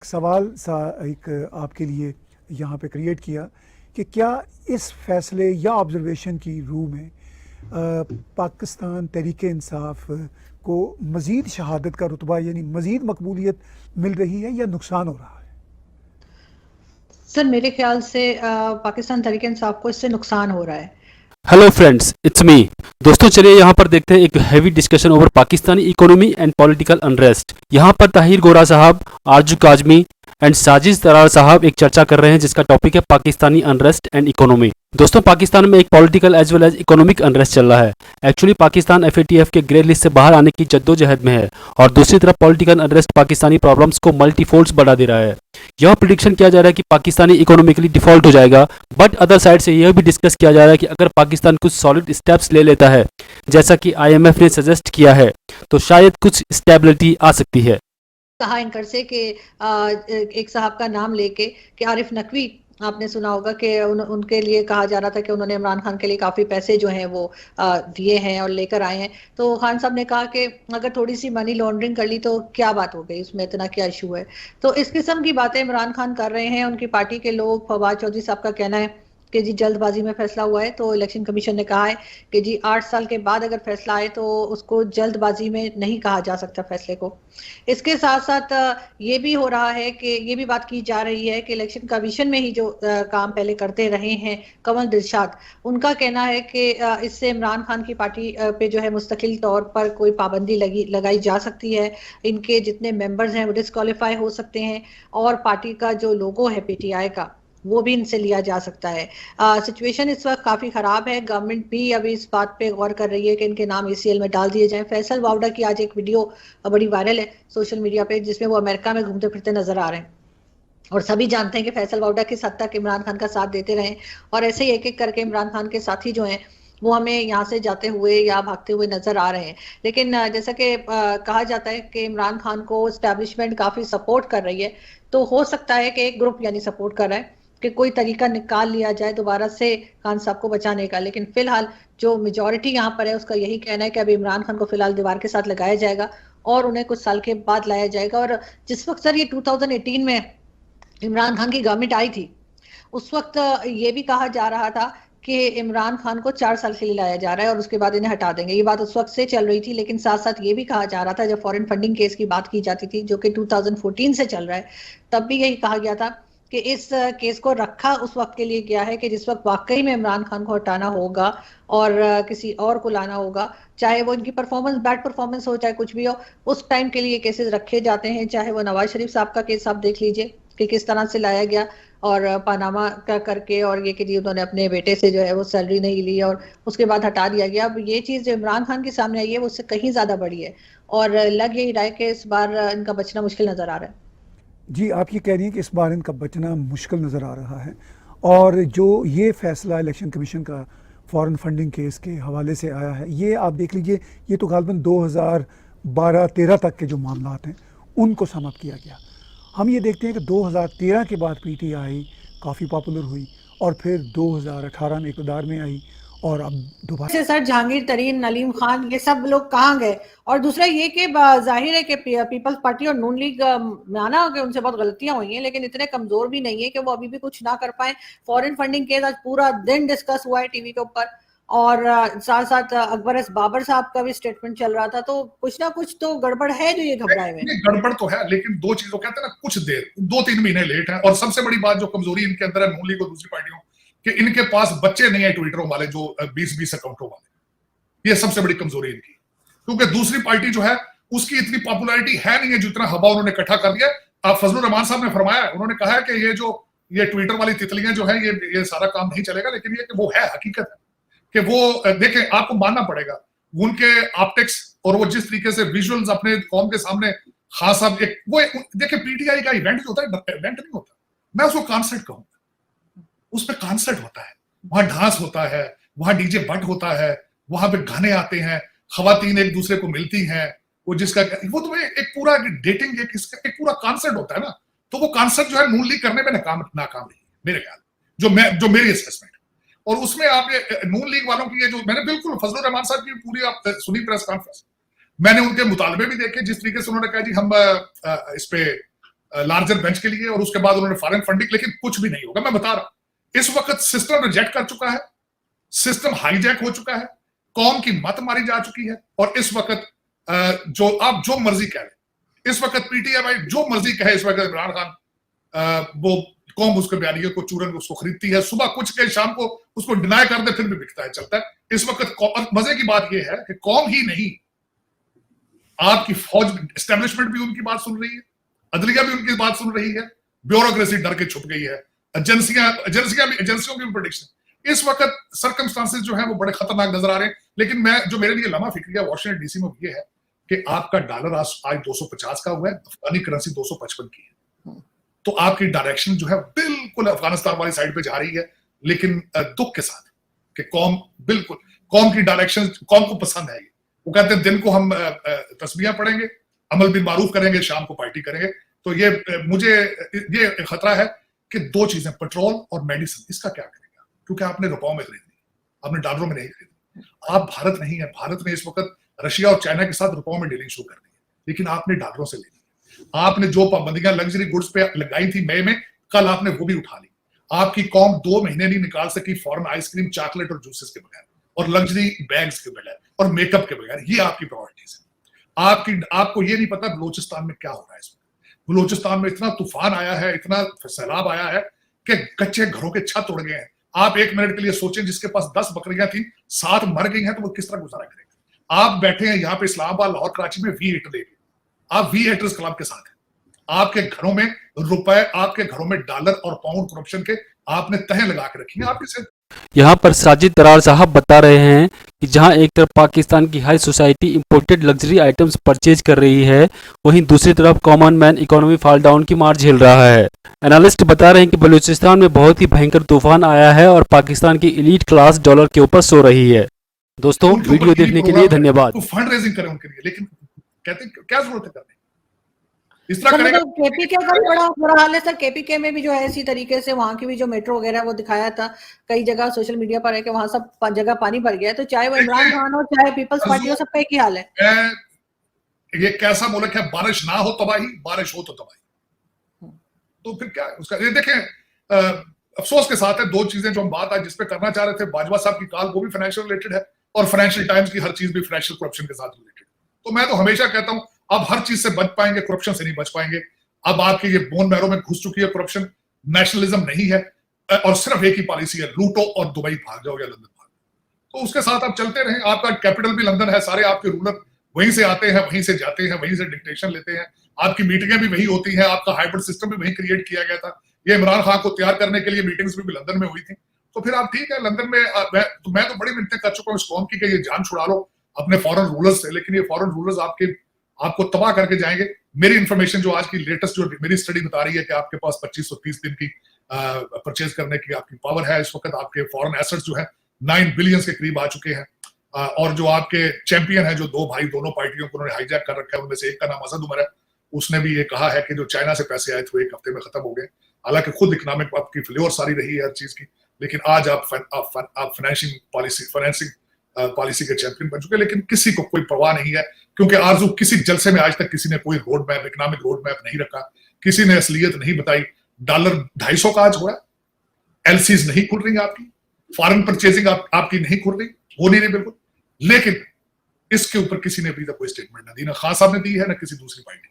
सवाल सा एक आपके लिए यहाँ पे क्रिएट किया कि क्या इस फैसले या ऑब्जर्वेशन की रूह में पाकिस्तान तहरीक इंसाफ को मज़ीद शहादत का रुतबा यानी मज़ीद मकबूलियत मिल रही है या नुकसान हो रहा है? सर मेरे ख्याल से पाकिस्तान तहरीक इंसाफ को इससे नुकसान हो रहा है। Hello friends, it's me. दोस्तों चलिए यहाँ पर देखते हैं एक heavy discussion over Pakistani economy and political unrest. यहाँ पर ताहिर गोरा साहब, आरजू काजमी एंड साजिद तरार साहब एक चर्चा कर रहे हैं जिसका टॉपिक है पाकिस्तानी अनरेस्ट एंड इकोनॉमी। दोस्तों पाकिस्तान में एक political as well as economic unrest चल रहा है। एक्चुअली पाकिस्तान FATF के ग्रे लिस्ट से बाहर आने की जद्दोजहद में है और दूसरी तरफ पॉलिटिकल अनरेस्ट पाकिस्तानी प्रॉब्लम्स को मल्टीफोल्ड्स बढ़ा दे रहा है। यह प्रिडिक्शन किया जा रहा है कि पाकिस्तानी इकोनॉमिकली डिफॉल्ट हो जाएगा, बट अदर साइड से यह भी डिस्कस किया जा रहा है कि अगर पाकिस्तान कुछ सॉलिड स्टेप्स ले लेता है जैसा कि IMF ने सजेस्ट किया है तो शायद कुछ स्टेबिलिटी आ सकती है। कहा इनकर से कि एक साहब का नाम लेके कि आरिफ नकवी, आपने सुना होगा कि उनके लिए कहा जा रहा था कि उन्होंने इमरान खान के लिए काफ़ी पैसे जो हैं वो दिए हैं और लेकर आए हैं। तो खान साहब ने कहा कि अगर थोड़ी सी मनी लॉन्ड्रिंग कर ली तो क्या बात हो गई, उसमें इतना क्या इशू है। तो इस किस्म की बातें इमरान खान कर रहे हैं। उनकी पार्टी के लोग, फवाद चौधरी साहब का कहना है कि जी जल्दबाजी में फैसला हुआ है। तो इलेक्शन कमीशन ने कहा है कि जी 8 साल के बाद अगर फैसला आए तो उसको जल्दबाजी में नहीं कहा जा सकता फैसले को। इसके साथ साथ ये भी हो रहा है कि ये भी बात की जा रही है कि इलेक्शन कमीशन में ही जो काम पहले करते रहे हैं कंवल दिलशाद, उनका कहना है कि इससे इमरान खान की पार्टी पे जो है मुस्तकिल तौर पर कोई पाबंदी लगाई जा सकती है। इनके जितने मेंबर्स हैं वो डिस्क्वालीफाई हो सकते हैं और पार्टी का जो लोगो है PTI का वो भी इनसे लिया जा सकता है। सिचुएशन इस वक्त काफ़ी ख़राब है। गवर्नमेंट भी अभी इस बात पे गौर कर रही है कि इनके नाम ACL में डाल दिए जाएं। फैसल वावडा की आज एक वीडियो बड़ी वायरल है सोशल मीडिया पे, जिसमें वो अमेरिका में घूमते फिरते नजर आ रहे हैं और सभी जानते हैं कि फैसल वावडा किस हद तक इमरान खान का साथ देते रहे और ऐसे ही एक एक करके इमरान खान के साथी जो हैं वो हमें यहाँ से जाते हुए या भागते हुए नजर आ रहे हैं। लेकिन जैसा कि कहा जाता है कि इमरान खान को एस्टैब्लिशमेंट काफ़ी सपोर्ट कर रही है, तो हो सकता है कि एक ग्रुप यानी सपोर्ट कर रहा है कि कोई तरीका निकाल लिया जाए दोबारा से खान साहब को बचाने का। लेकिन फिलहाल जो मेजॉरिटी यहाँ पर है उसका यही कहना है कि अभी इमरान खान को फिलहाल दीवार के साथ लगाया जाएगा और उन्हें कुछ साल के बाद लाया जाएगा। और जिस वक्त सर ये 2018 में इमरान खान की गवर्नमेंट आई थी, उस वक्त ये भी कहा जा रहा था कि इमरान खान को 4 साल के लिए लाया जा रहा है और उसके बाद इन्हें हटा देंगे। ये बात उस वक्त से चल रही थी। लेकिन साथ साथ ये भी कहा जा रहा था, जब फॉरेन फंडिंग केस की बात की जाती थी जो कि 2014 से चल रहा है, तब भी यही कहा गया था कि इस केस को रखा उस वक्त के लिए गया है कि जिस वक्त वाकई में इमरान खान को हटाना होगा और किसी और को लाना होगा, चाहे वो इनकी परफॉर्मेंस बैड परफॉर्मेंस हो चाहे कुछ भी हो, उस टाइम के लिए केसेस रखे जाते हैं। चाहे वो नवाज शरीफ साहब का केस आप देख लीजिए कि किस तरह से लाया गया और पानामा का करके, और ये कि जी उन्होंने अपने बेटे से जो है वो सैलरी नहीं ली और उसके बाद हटा दिया गया। अब ये चीज़ जो इमरान खान के सामने आई है वो उससे कहीं ज़्यादा बड़ी है और लग यही रहा है कि इस बार इनका बचना मुश्किल नज़र आ रहा है। जी, आप ये कह रही हैं कि इस बार इनका बचना मुश्किल नज़र आ रहा है और जो ये फैसला इलेक्शन कमीशन का फॉरेन फंडिंग केस के हवाले से आया है, ये आप देख लीजिए, ये तो गालिबन 2012-13 तक के जो मामलात हैं उनको समाप्त किया गया। हम ये देखते हैं कि 2013 के बाद PTI काफ़ी पॉपुलर हुई और फिर 2018 में इक़्तिदार में आई और अब दोबारा से सर जहांगीर तरीन, नलीम खान, ये सब लोग कहाँ गए। और दूसरा ये कि जाहिर है कि पीपल्स पार्टी और नून लीग माना कि उनसे बहुत गलतियां हुई हैं, लेकिन इतने कमजोर भी नहीं है कि वो अभी भी कुछ ना कर पाए। फॉरेन फंडिंग केस आज पूरा दिन डिस्कस हुआ है टीवी के ऊपर और साथ साथ अकबर एस बाबर साहब का भी स्टेटमेंट चल रहा था। तो कुछ ना कुछ तो गड़बड़ है जो ये घबराए हुए। गड़बड़ तो है, लेकिन दो चीजों कहते हैं ना, कुछ देर 2-3 महीने लेट है। और सबसे बड़ी बात जो कमजोरी इनके अंदर है, नून लीग और दूसरी पार्टियों, कि इनके पास बच्चे नहीं है ट्विटरों वाले, जो 20-20 अकाउंटों वाले। ये सबसे बड़ी कमजोरी इनकी, क्योंकि दूसरी पार्टी जो है उसकी इतनी पॉपुलैरिटी है नहीं है जितना हवा उन्होंने इकट्ठा कर दिया। अब फजलुर रहमान साहब ने फरमाया, उन्होंने कहा है कि ये ट्विटर वाली तितलियां जो है ये सारा काम नहीं चलेगा, लेकिन ये कि वो है हकीकत है कि वो देखें, आपको मानना पड़ेगा उनके ऑप्टिक्स और वो जिस तरीके से विजुअल्स अपने कौम के सामने, खास साहब वो देखिए PTI का इवेंट जो होता है, इवेंट नहीं होता, मैं उसको कॉन्सर्ट कहूंगा। उसमें कॉन्सर्ट होता है, वहां डांस होता है, वहां डीजे बट होता है, वहां पे गाने आते हैं, खवातीन एक दूसरे को मिलती हैं, वो जिसका वो तुम्हें एक पूरा डेटिंग एक पूरा कॉन्सर्ट होता है ना। तो वो कॉन्सर्ट जो है नून लीग करने में नाकाम रही मेरे ख्याल, जो मेरी असेसमेंट। और उसमें आपने नून लीग वालों की ये जो मैंने बिल्कुल फजलुर रहमान साहब की पूरी आप सुनी प्रेस कॉन्फ्रेंस, मैंने उनके मुतालबे भी देखे, जिस तरीके से उन्होंने कहा जी हम इस पे लार्जर बेंच के लिए, और उसके बाद उन्होंने फॉरेन फंडिंग, लेकिन कुछ भी नहीं होगा। मैं बता रहा हूं, इस वक्त सिस्टम रिजेक्ट कर चुका है, सिस्टम हाईजैक हो चुका है, कौम की मत मारी जा चुकी है, और इस वक्त जो आप जो मर्जी कह लें, इस वक्त पीटीआई जो मर्जी कहे, इस वक्त इमरान खान वो कौम उसके बयानिए को चूरन उसको खरीदती है, सुबह कुछ के शाम को उसको डिनाई कर दे, फिर भी बिकता है, चलता है इस वक्त। मजे की बात यह है कि कौम ही नहीं, आपकी फौज एस्टेब्लिशमेंट भी उनकी बात सुन रही है, अदलिया भी उनकी बात सुन रही है, ब्यूरोक्रेसी डर के छुप गई है, एजेंसियों की भी प्रेडिक्शन। इस वक्त सर्कमस्टांसेस जो है वो बड़े खतरनाक नजर आ रहे हैं। लेकिन जो मेरे लिए लम्हा फिक्रिया वॉशिंगटन डीसी में ये है कि आपका डॉलर आज 250 का हुआ है, अफगानी करेंसी 255 की है, तो आपकी डायरेक्शन जो है बिल्कुल अफगानिस्तान वाली साइड पे जा रही है। लेकिन दुख के साथ कि कौम बिल्कुल, कौम की डायरेक्शन कौम को पसंद है। वो कहते हैं दिन को हम तस्बीहां पढ़ेंगे, अमल बिन मारूफ करेंगे, शाम को पार्टी करेंगे। तो ये मुझे ये खतरा है कि दो चीजें, पेट्रोल और मेडिसिन, इसका क्या करेगा? क्योंकि आपने रुपयों में खरीदनी, आपने डॉलरों में नहीं खरीदनी। आप भारत नहीं है, भारत ने इस वक्त रशिया और चाइना के साथ रुपयों में डीलिंग शुरू कर दी है, लेकिन आपने डॉलरों से लेनी है। आपने जो पाबंदियां लग्जरी गुड्स पे लगाई थी मई में, कल आपने वो भी उठा ली। आपकी कौम 2 महीने नहीं निकाल सकी फॉरेन आइसक्रीम, चॉकलेट और जूसेस के बगैर, और लग्जरी बैग्स के बगैर, और मेकअप के बगैर। ये आपकी प्रायोरिटीज है। आपको ये नहीं पता बलूचिस्तान में क्या हो रहा है। इसमें बलूचिस्तान में इतना तूफान आया है, इतना सैलाब आया है कि कच्चे घरों के छत उड़ गए हैं। आप 1 मिनट के लिए सोचें, जिसके पास 10 बकरियां थी, 7 मर गई हैं, तो वो किस तरह गुजारा करेगा? आप बैठे हैं यहाँ पे इस्लामाबाद, लाहौर, कराची में वी एटर लेके, आप वी एटर्स क्लब के साथ हैं। आपके घरों में रुपए, आपके घरों में डॉलर और पाउंड करप्शन के आपने तह लगा के रखी है। आप इसे यहाँ पर साजिद दरार साहब बता रहे हैं कि जहाँ एक तरफ पाकिस्तान की high society imported luxury items purchase कर रही है, वहीं दूसरी तरफ common man economy fall down की मार झेल रहा है। एनालिस्ट बता रहे हैं कि बलूचिस्तान में बहुत ही भयंकर तूफान आया है और पाकिस्तान की एलीट क्लास डॉलर के ऊपर सो रही है। दोस्तों, वीडियो देखने के लिए धन्यवाद। तो फंड रेजिंग करें उनके लिए, लेकिन कहते हैं क्या जरूरत है करने, इस तरह करेंगे। केपीके का बड़ा बुरा हाल है सर। केपीके में भी जो है इसी तरीके से, वहां की भी जो मेट्रो वगैरह वो दिखाया था, कई जगह सोशल मीडिया पर है कि वहां सब जगह पानी भर गया है। तो चाहे वो इमरान खान हो, चाहे पीपल्स पार्टी हो, सबका एक ही हाल है। ये कैसा मुल्क है, बारिश ना हो तबाही, बारिश हो तो तबाही। तो फिर क्या उसका, ये देखें अफसोस के साथ है, 2 चीजें जो हम बात आज जिस पे करना चाह रहे थे, बाजवा साहब की कॉल वो भी फाइनेंशियल रिलेटेड है, और फाइनेंशियल टाइम्स की हर चीज भी फाइनेंशियल करप्शन के साथ रिलेटेड। तो मैं तो हमेशा कहता हूं, आप हर चीज से बच पाएंगे, करप्शन से नहीं बच पाएंगे। अब आपके ये बोन मैरो में घुस चुकी है करप्शन, नेशनलिज्म नहीं है, और सिर्फ एक ही पॉलिसी है, लूटो और दुबई भाग जाओ या लंदन भाग जाओ। तो उसके साथ आप चलते रहें। आपका कैपिटल भी लंदन है, सारे आपके रूलर वहीं से आते हैं, वहीं से जाते हैं, वहीं से डिक्टेशन लेते हैं, आपकी मीटिंगें भी वही होती हैं, आपका हाइब्रिड सिस्टम भी वहीं क्रिएट किया गया था। ये इमरान खान को तैयार करने के लिए मीटिंग्स भी लंदन में हुई थी। तो फिर आप ठीक है, लंदन में मैं तो बड़ी मिन्नतें कर चुका हूँ इस कौम की कि ये जान छुड़ा लो अपने फॉरेन रूलर्स से, लेकिन ये फॉरेन रूलर्स आपको तबाह करके जाएंगे। मेरी इंफॉर्मेशन जो आज की लेटेस्ट जो मेरी स्टडी बता रही है कि आपके पास 2530 दिन की परचेज करने की आपकी पावर है। इस वक्त आपके फॉरेन एसेट्स जो है 9 बिलियन के करीब आ चुके हैं, और जो आपके चैंपियन है, जो 2 भाई दोनों पार्टियों को उन्होंने हाईजैक कर रखा है, उनमें से एक का नाम असद उमर है। उसने भी ये कहा है कि जो चाइना से पैसे आए थे 1 हफ्ते में खत्म हो गए। हालांकि खुद इकोनॉमिक आपकी फ्लेवर सारी रही है हर चीज की, लेकिन आज आप फाइनेंसिंग पॉलिसी के चैंपियन बन चुके हैं। लेकिन किसी को कोई परवाह नहीं है, क्योंकि आरजू किसी जलसे में आज तक किसी ने कोई road map, economic road map नहीं रखा, किसी ने असलियत नहीं बताई। डॉलर 250 का आज हुआ, एलसीज नहीं खुल रही आपकी, फॉरेन परचेजिंग आपकी नहीं खुल रही, हो नहीं रही बिल्कुल। लेकिन इसके ऊपर किसी ने अभी तक कोई स्टेटमेंट ना दी, ना खान साहब ने दी है, ना किसी दूसरी पार्टी।